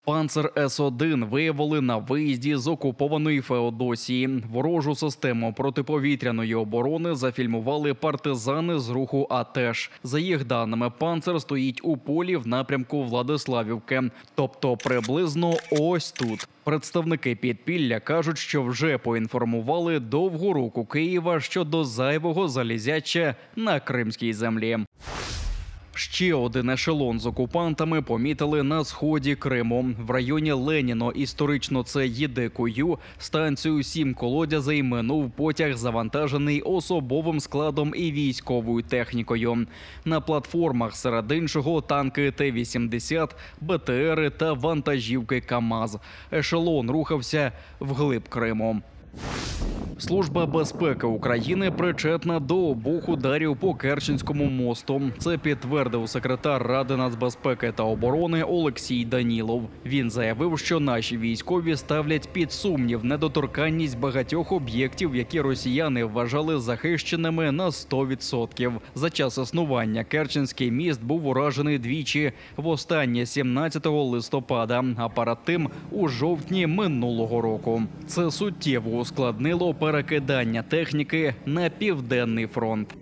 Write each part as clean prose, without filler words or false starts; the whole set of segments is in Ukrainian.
Панцер С-1 виявили на виїзді з окупованої Феодосії. Ворожу систему протиповітряної оборони зафільмували партизани з руху АТЕШ. За їх даними, панцер стоїть у полі в напрямку Владиславівки, тобто приблизно ось тут. Представники підпілля кажуть, що вже поінформували довгу руку Києва щодо зайвого залізяча на кримській землі. Ще один ешелон з окупантами помітили на сході Криму. В районі Леніно, історично це Єдикую, станцію Сім-Колодязей минув потяг, завантажений особовим складом і військовою технікою. На платформах серед іншого танки Т-80, БТРи та вантажівки КАМАЗ. Ешелон рухався вглиб Криму. Служба безпеки України причетна до обох ударів по Керченському мосту. Це підтвердив секретар Ради нацбезпеки та оборони Олексій Данілов. Він заявив, що наші військові ставлять під сумнів недоторканність багатьох об'єктів, які росіяни вважали захищеними на 100%. За час існування Керченський міст був уражений двічі. Востаннє 17 листопада, а перед тим у жовтні минулого року. Це суттєво ускладнило перекидання техніки на Південний фронт.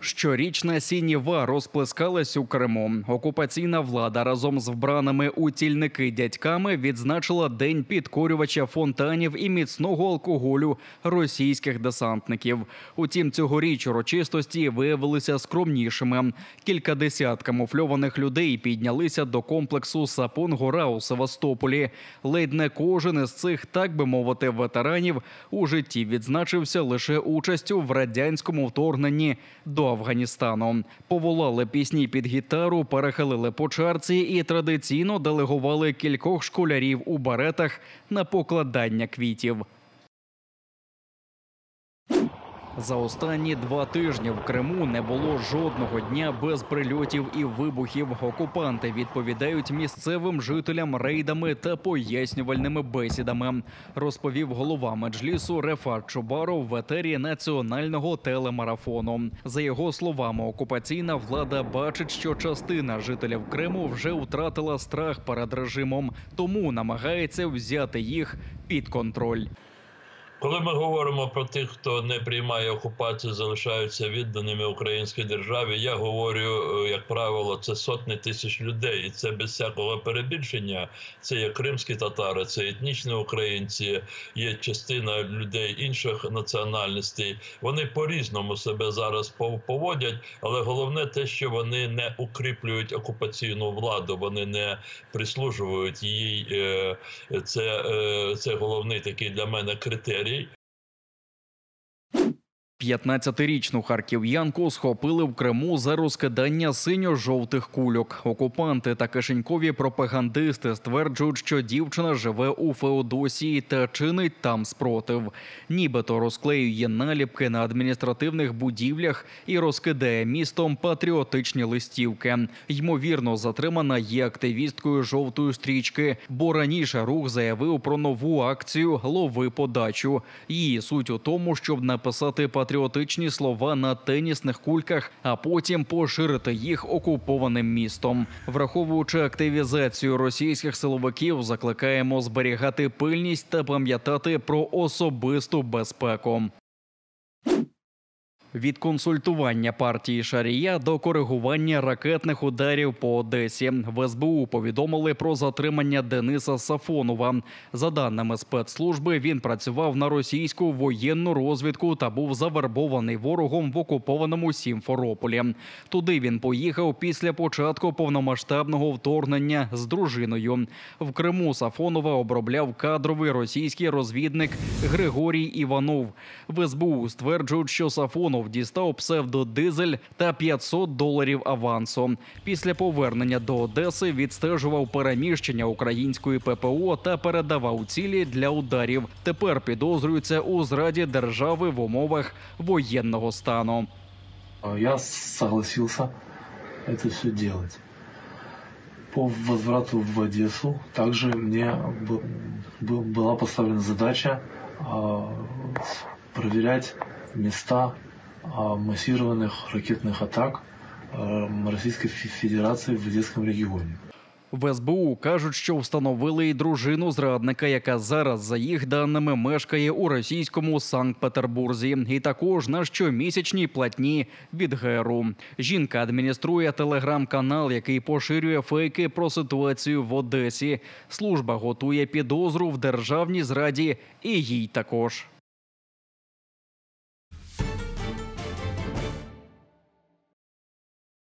Щорічна сінєва розплескалась у Криму. Окупаційна влада разом з вбраними у тільники дядьками відзначила День підкорювача фонтанів і міцного алкоголю російських десантників. Утім, цьогоріч урочистості виявилися скромнішими. Кількадесят камуфльованих людей піднялися до комплексу Сапун-Гора у Севастополі. Ледь не кожен із цих, так би мовити, ветеранів у житті відзначився лише участю в радянському вторгненні до Афганістану. Поволали пісні під гітару, перехилили по чарці і традиційно делегували кількох школярів у беретах на покладання квітів. За останні 2 тижні в Криму не було жодного дня без прильотів і вибухів. Окупанти відповідають місцевим жителям рейдами та пояснювальними бесідами, розповів голова Меджлісу Рефат Чубаров в етері національного телемарафону. За його словами, окупаційна влада бачить, що частина жителів Криму вже втратила страх перед режимом, тому намагається взяти їх під контроль. Коли ми говоримо про тих, хто не приймає окупацію, залишаються відданими українській державі, я говорю, як правило, це сотні тисяч людей. І це без всякого перебільшення. Це є кримські татари, це етнічні українці, є частина людей інших національностей. Вони по-різному себе зараз поводять, але головне те, що вони не укріплюють окупаційну владу, вони не прислужують їй. Це головний такий для мене критерій. 15-річну харків'янку схопили в Криму за розкидання синьо-жовтих кульок. Окупанти та кишенькові пропагандисти стверджують, що дівчина живе у Феодосії та чинить там спротив. Нібито розклеює наліпки на адміністративних будівлях і розкидає містом патріотичні листівки. Ймовірно, затримана є активісткою «Жовтої стрічки», бо раніше рух заявив про нову акцію «Лови подачу». Її суть у тому, щоб написати патріотичні слова на тенісних кульках, а потім поширити їх окупованим містом. Враховуючи активізацію російських силовиків, закликаємо зберігати пильність та пам'ятати про особисту безпеку. Від консультування партії Шарія до коригування ракетних ударів по Одесі. В СБУ повідомили про затримання Дениса Сафонова. За даними спецслужби, він працював на російську воєнну розвідку та був завербований ворогом в окупованому Сімферополі. Туди він поїхав після початку повномасштабного вторгнення з дружиною. В Криму Сафонова обробляв кадровий російський розвідник Григорій Іванов. В СБУ стверджують, що Сафонов дістав псевдодизель та $500 авансу. Після повернення до Одеси відстежував переміщення української ППО та передавав цілі для ударів. Тепер підозрюється у зраді держави в умовах воєнного стану. Я согласился это все делать. по возврату в Одессу также мне была поставлена задача проверять места массированных ракетных атак Российской Федерации в Одесском регионе. В СБУ кажуть, що встановили й дружину зрадника, яка зараз, за їх даними, мешкає у російському Санкт-Петербурзі. І також на щомісячній платні від ГРУ. Жінка адмініструє телеграм-канал, який поширює фейки про ситуацію в Одесі. Служба готує підозру в державній зраді і їй також.